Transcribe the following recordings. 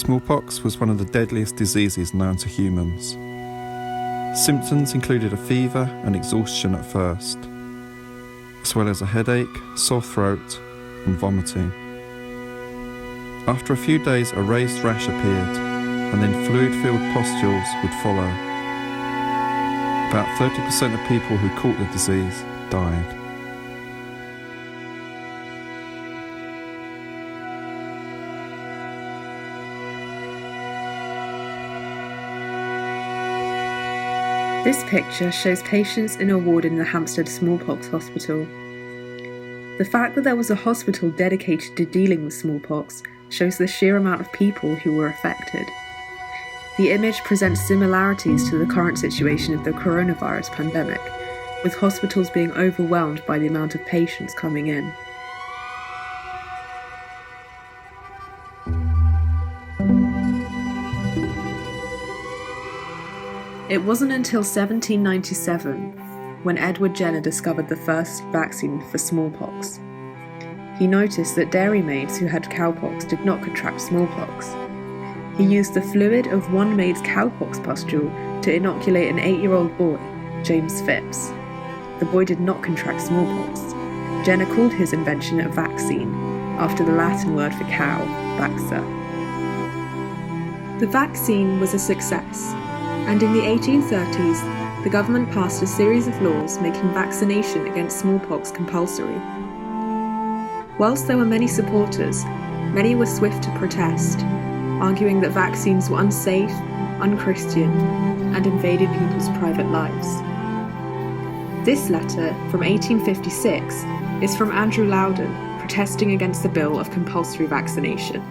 Smallpox was one of the deadliest diseases known to humans. Symptoms included a fever and exhaustion at first, as well as a headache, sore throat and vomiting. After a few days, a raised rash appeared, and then fluid-filled pustules would follow. About 30% of people who caught the disease died. This picture shows patients in a ward in the Hampstead Smallpox Hospital. The fact that there was a hospital dedicated to dealing with smallpox shows the sheer amount of people who were affected. The image presents similarities to the current situation of the coronavirus pandemic, with hospitals being overwhelmed by the amount of patients coming in. It wasn't until 1797 when Edward Jenner discovered the first vaccine for smallpox. He noticed that dairymaids who had cowpox did not contract smallpox. He used the fluid of one maid's cowpox pustule to inoculate an 8-year-old boy, James Phipps. The boy did not contract smallpox. Jenner called his invention a vaccine, after the Latin word for cow, vaxa. The vaccine was a success, and in the 1830s, the government passed a series of laws making vaccination against smallpox compulsory. Whilst there were many supporters, many were swift to protest, arguing that vaccines were unsafe, unchristian, and invaded people's private lives. This letter, from 1856, is from Andrew Loudon, protesting against the bill of compulsory vaccination.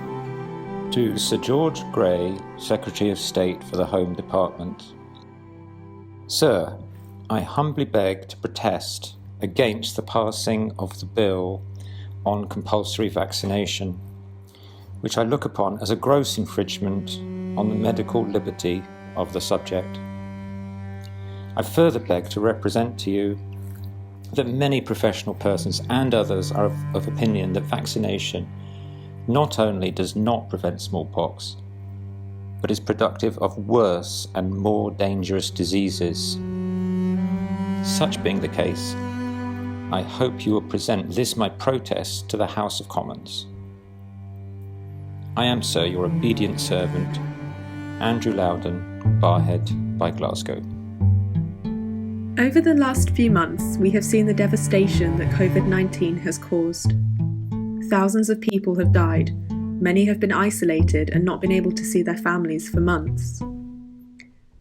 To Sir George Grey, Secretary of State for the Home Department. Sir, I humbly beg to protest against the passing of the bill on compulsory vaccination, which I look upon as a gross infringement on the medical liberty of the subject. I further beg to represent to you that many professional persons and others are of opinion that vaccination not only does not prevent smallpox, but is productive of worse and more dangerous diseases. Such being the case, I hope you will present this my protest to the House of Commons. I am, sir, your obedient servant, Andrew Loudon, Barhead by Glasgow. Over the last few months, we have seen the devastation that COVID-19 has caused. Thousands of people have died, many have been isolated and not been able to see their families for months.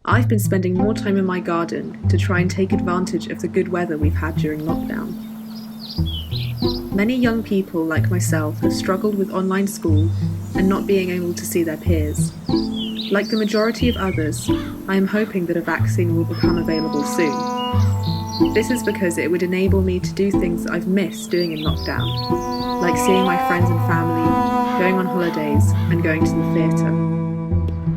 I've been spending more time in my garden to try and take advantage of the good weather we've had during lockdown. Many young people like myself have struggled with online school and not being able to see their peers. Like the majority of others, I am hoping that a vaccine will become available soon. This is because it would enable me to do things I've missed doing in lockdown, like seeing my friends and family, going on holidays, and going to the theatre.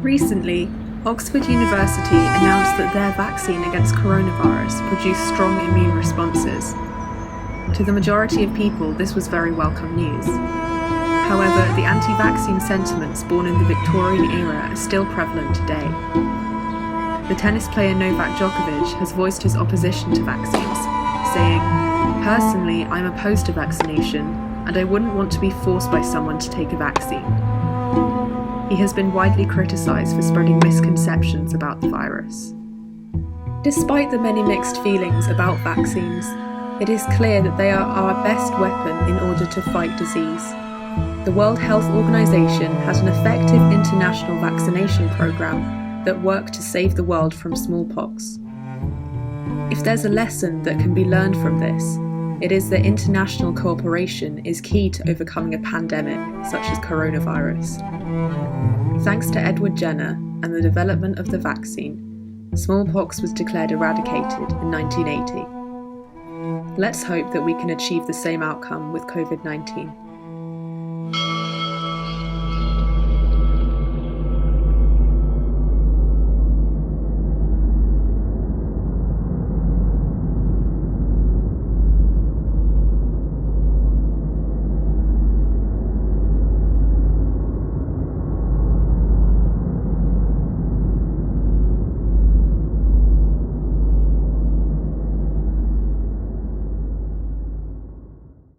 Recently, Oxford University announced that their vaccine against coronavirus produced strong immune responses. To the majority of people, this was very welcome news. However, the anti-vaccine sentiments born in the Victorian era are still prevalent today. The tennis player Novak Djokovic has voiced his opposition to vaccines, saying, "Personally, I'm opposed to vaccination, and I wouldn't want to be forced by someone to take a vaccine." He has been widely criticised for spreading misconceptions about the virus. Despite the many mixed feelings about vaccines, it is clear that they are our best weapon in order to fight disease. The World Health Organization has an effective international vaccination program that work to save the world from smallpox. If there's a lesson that can be learned from this, it is that international cooperation is key to overcoming a pandemic such as coronavirus. Thanks to Edward Jenner and the development of the vaccine, smallpox was declared eradicated in 1980. Let's hope that we can achieve the same outcome with COVID-19.